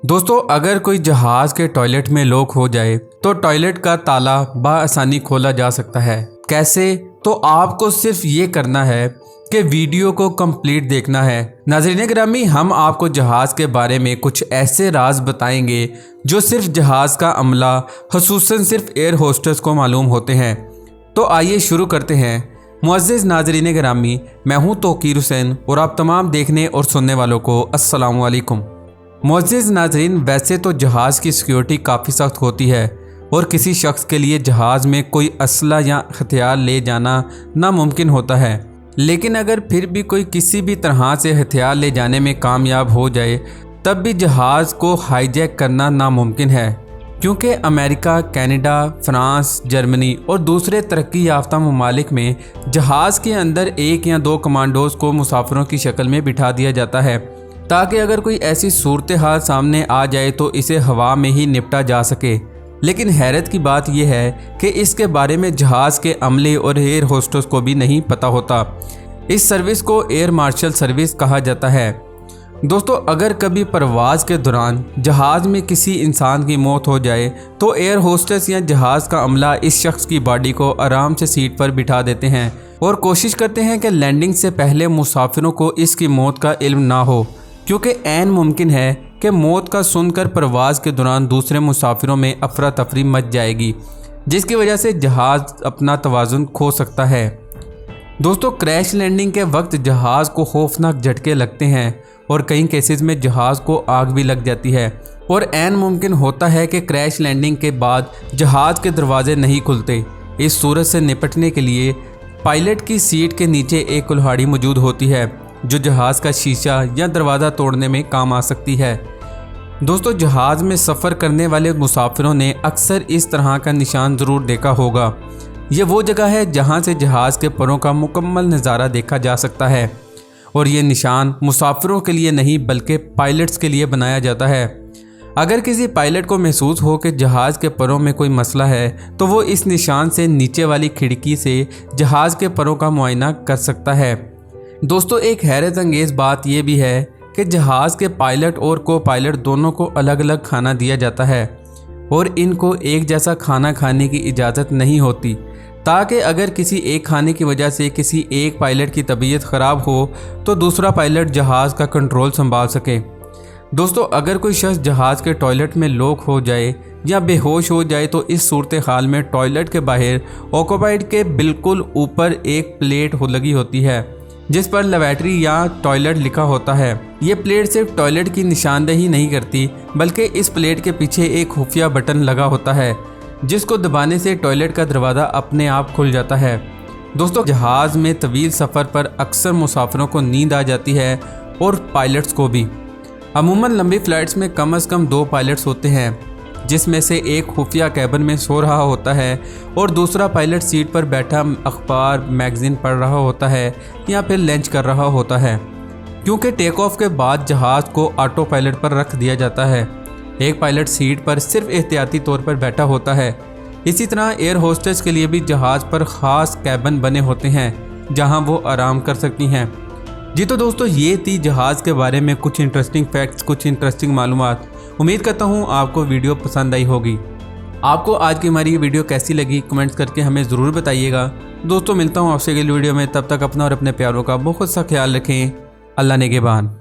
दोस्तों, अगर कोई जहाज के टॉयलेट में लॉक हो जाए तो टॉयलेट का ताला बआसानी खोला जा सकता है। कैसे? तो आपको सिर्फ ये करना है कि वीडियो को कंप्लीट देखना है। नाज़रीन गिरामी, हम आपको जहाज़ के बारे में कुछ ऐसे राज बताएंगे जो सिर्फ जहाज़ का अमला, खुसूसन सिर्फ एयर होस्टेस को मालूम होते हैं। तो आइए शुरू करते हैं। मुअज़्ज़िज़ नाज़रीन गिरामी, मैं हूँ तौकीर हुसैन और आप तमाम देखने और सुनने वालों को अस्सलामु अलैकुम। मुअज़्ज़िज़ नाज़रीन, वैसे तो जहाज़ की सिक्योरिटी काफ़ी सख्त होती है और किसी शख्स के लिए जहाज़ में कोई असला या हथियार ले जाना नामुमकिन होता है, लेकिन अगर फिर भी कोई किसी भी तरह से हथियार ले जाने में कामयाब हो जाए तब भी जहाज़ को हाईजैक करना नामुमकिन है, क्योंकि अमेरिका, कनाडा, फ्रांस, जर्मनी और दूसरे तरक्की याफ्ता ममालिक में जहाज़ के अंदर 1 या 2 कमांडोज़ को मुसाफिरों की शक्ल में बिठा दिया जाता है ताकि अगर कोई ऐसी सूरत हाल सामने आ जाए तो इसे हवा में ही निपटा जा सके। लेकिन हैरत की बात यह है कि इसके बारे में जहाज़ के अमले और एयर होस्टेस को भी नहीं पता होता। इस सर्विस को एयर मार्शल सर्विस कहा जाता है। दोस्तों, अगर कभी परवाज़ के दौरान जहाज़ में किसी इंसान की मौत हो जाए तो एयर होस्टेस या जहाज़ का अमला इस शख्स की बॉडी को आराम से सीट पर बिठा देते हैं और कोशिश करते हैं कि लैंडिंग से पहले मुसाफिरों को इसकी मौत का इल्म ना हो, क्योंकि ऐन मुमकिन है कि मौत का सुनकर परवाज़ के दौरान दूसरे मुसाफिरों में अफरा तफरी मच जाएगी, जिसकी वजह से जहाज़ अपना तवाज़ुन खो सकता है। दोस्तों, क्रैश लैंडिंग के वक्त जहाज़ को खौफनाक झटके लगते हैं और कई केसेस में जहाज़ को आग भी लग जाती है और ऐन मुमकिन होता है कि क्रैश लैंडिंग के बाद जहाज़ के दरवाजे नहीं खुलते। इस सूरत से निपटने के लिए पायलट की सीट के नीचे एक कुल्हाड़ी मौजूद होती है जो जहाज़ का शीशा या दरवाज़ा तोड़ने में काम आ सकती है। दोस्तों, जहाज़ में सफ़र करने वाले मुसाफिरों ने अक्सर इस तरह का निशान ज़रूर देखा होगा। ये वो जगह है जहाँ से जहाज़ के परों का मुकम्मल नज़ारा देखा जा सकता है और ये निशान मुसाफिरों के लिए नहीं बल्कि पायलट्स के लिए बनाया जाता है। अगर किसी पायलट को महसूस हो कि जहाज़ के परों में कोई मसला है तो वो इस निशान से नीचे वाली खिड़की से जहाज़ के परों का मुआयना कर सकता है। दोस्तों, एक हैरत अंगेज़ बात यह भी है कि जहाज़ के पायलट और को पायलट दोनों को अलग अलग खाना दिया जाता है और इनको एक जैसा खाना खाने की इजाज़त नहीं होती, ताकि अगर किसी एक खाने की वजह से किसी एक पायलट की तबीयत ख़राब हो तो दूसरा पायलट जहाज़ का कंट्रोल संभाल सके। दोस्तों, अगर कोई शख्स जहाज़ के टॉयलेट में लॉक हो जाए या बेहोश हो जाए तो इस सूरत हाल में टॉयलेट के बाहर ऑक्यूपाइड के बिल्कुल ऊपर एक प्लेट लगी होती है जिस पर लैबोरेटरी या टॉयलेट लिखा होता है। ये प्लेट सिर्फ टॉयलेट की निशानदेही नहीं करती बल्कि इस प्लेट के पीछे एक खुफिया बटन लगा होता है जिसको दबाने से टॉयलेट का दरवाज़ा अपने आप खुल जाता है। दोस्तों, जहाज़ में तवील सफ़र पर अक्सर मुसाफिरों को नींद आ जाती है और पायलट्स को भी। अमूमन लंबी फ़्लाइट्स में कम से कम 2 पायलट्स होते हैं, जिसमें से एक खुफिया कैबिन में सो रहा होता है और दूसरा पायलट सीट पर बैठा अखबार मैगज़ीन पढ़ रहा होता है या फिर लंच कर रहा होता है, क्योंकि टेक ऑफ के बाद जहाज़ को ऑटो पायलट पर रख दिया जाता है। एक पायलट सीट पर सिर्फ एहतियाती तौर पर बैठा होता है। इसी तरह एयर होस्टेस के लिए भी जहाज़ पर ख़ास कैबिन बने होते हैं जहां वो आराम कर सकती हैं। जी तो दोस्तों, ये थी जहाज़ के बारे में कुछ इंटरेस्टिंग फैक्ट्स, कुछ इंटरेस्टिंग मालूमात। उम्मीद करता हूँ आपको वीडियो पसंद आई होगी। आपको आज की हमारी ये वीडियो कैसी लगी कमेंट्स करके हमें ज़रूर बताइएगा। दोस्तों, मिलता हूँ आपसे अगली वीडियो में। तब तक अपना और अपने प्यारों का बहुत सा ख्याल रखें। अल्लाह नेगेबान।